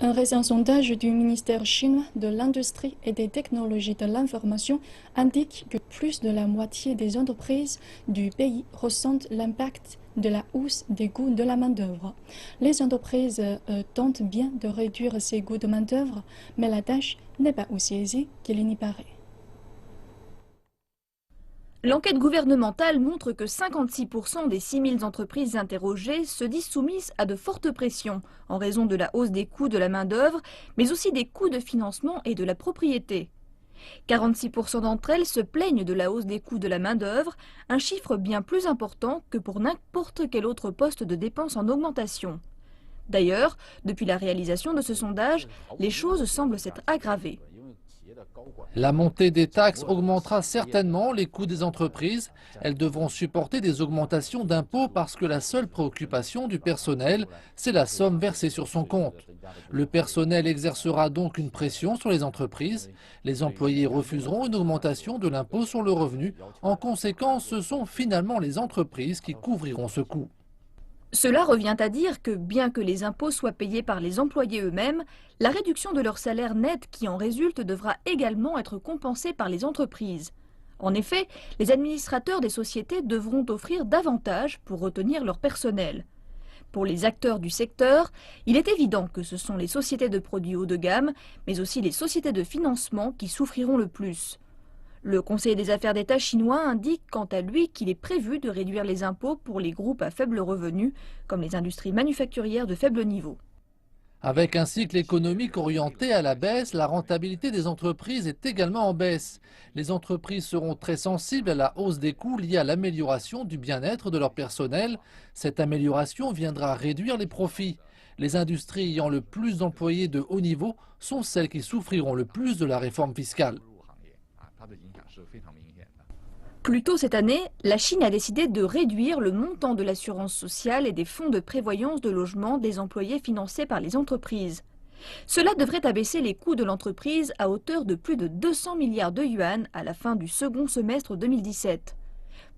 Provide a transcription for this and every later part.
Un récent sondage du ministère chinois de l'Industrie et des Technologies de l'Information indique que plus de la moitié des entreprises du pays ressentent l'impact de la hausse des coûts de la main-d'œuvre. Les entreprises tentent bien de réduire ces coûts de main-d'œuvre, mais la tâche n'est pas aussi aisée qu'il n'y paraît. L'enquête gouvernementale montre que 56% des 6000 entreprises interrogées se disent soumises à de fortes pressions en raison de la hausse des coûts de la main-d'œuvre, mais aussi des coûts de financement et de la propriété. 46% d'entre elles se plaignent de la hausse des coûts de la main-d'œuvre, un chiffre bien plus important que pour n'importe quel autre poste de dépenses en augmentation. D'ailleurs, depuis la réalisation de ce sondage, les choses semblent s'être aggravées. La montée des taxes augmentera certainement les coûts des entreprises. Elles devront supporter des augmentations d'impôts parce que la seule préoccupation du personnel, c'est la somme versée sur son compte. Le personnel exercera donc une pression sur les entreprises. Les employés refuseront une augmentation de l'impôt sur le revenu. En conséquence, ce sont finalement les entreprises qui couvriront ce coût. Cela revient à dire que bien que les impôts soient payés par les employés eux-mêmes, la réduction de leur salaire net qui en résulte devra également être compensée par les entreprises. En effet, les administrateurs des sociétés devront offrir davantage pour retenir leur personnel. Pour les acteurs du secteur, il est évident que ce sont les sociétés de produits haut de gamme, mais aussi les sociétés de financement qui souffriront le plus. Le Conseil des affaires d'État chinois indique quant à lui qu'il est prévu de réduire les impôts pour les groupes à faible revenu, comme les industries manufacturières de faible niveau. Avec un cycle économique orienté à la baisse, la rentabilité des entreprises est également en baisse. Les entreprises seront très sensibles à la hausse des coûts liés à l'amélioration du bien-être de leur personnel. Cette amélioration viendra réduire les profits. Les industries ayant le plus d'employés de haut niveau sont celles qui souffriront le plus de la réforme fiscale. Plus tôt cette année, la Chine a décidé de réduire le montant de l'assurance sociale et des fonds de prévoyance de logement des employés financés par les entreprises. Cela devrait abaisser les coûts de l'entreprise à hauteur de plus de 200 milliards de yuan à la fin du second semestre 2017.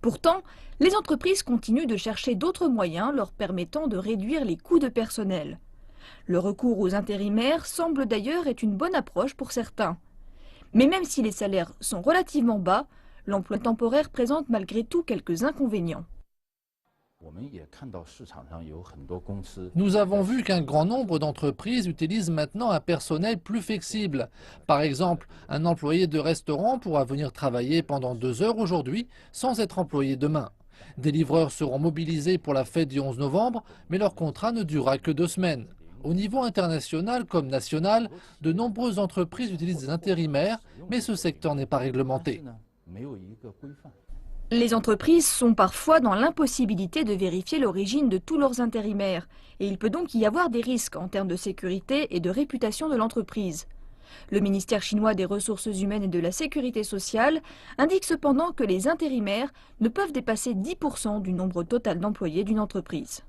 Pourtant, les entreprises continuent de chercher d'autres moyens leur permettant de réduire les coûts de personnel. Le recours aux intérimaires semble d'ailleurs être une bonne approche pour certains. Mais même si les salaires sont relativement bas, l'emploi temporaire présente malgré tout quelques inconvénients. Nous avons vu qu'un grand nombre d'entreprises utilisent maintenant un personnel plus flexible. Par exemple, un employé de restaurant pourra venir travailler pendant 2 heures aujourd'hui sans être employé demain. Des livreurs seront mobilisés pour la fête du 11 novembre, mais leur contrat ne durera que 2 semaines. Au niveau international comme national, de nombreuses entreprises utilisent des intérimaires, mais ce secteur n'est pas réglementé. Les entreprises sont parfois dans l'impossibilité de vérifier l'origine de tous leurs intérimaires, et il peut donc y avoir des risques en termes de sécurité et de réputation de l'entreprise. Le ministère chinois des Ressources humaines et de la Sécurité sociale indique cependant que les intérimaires ne peuvent dépasser 10% du nombre total d'employés d'une entreprise.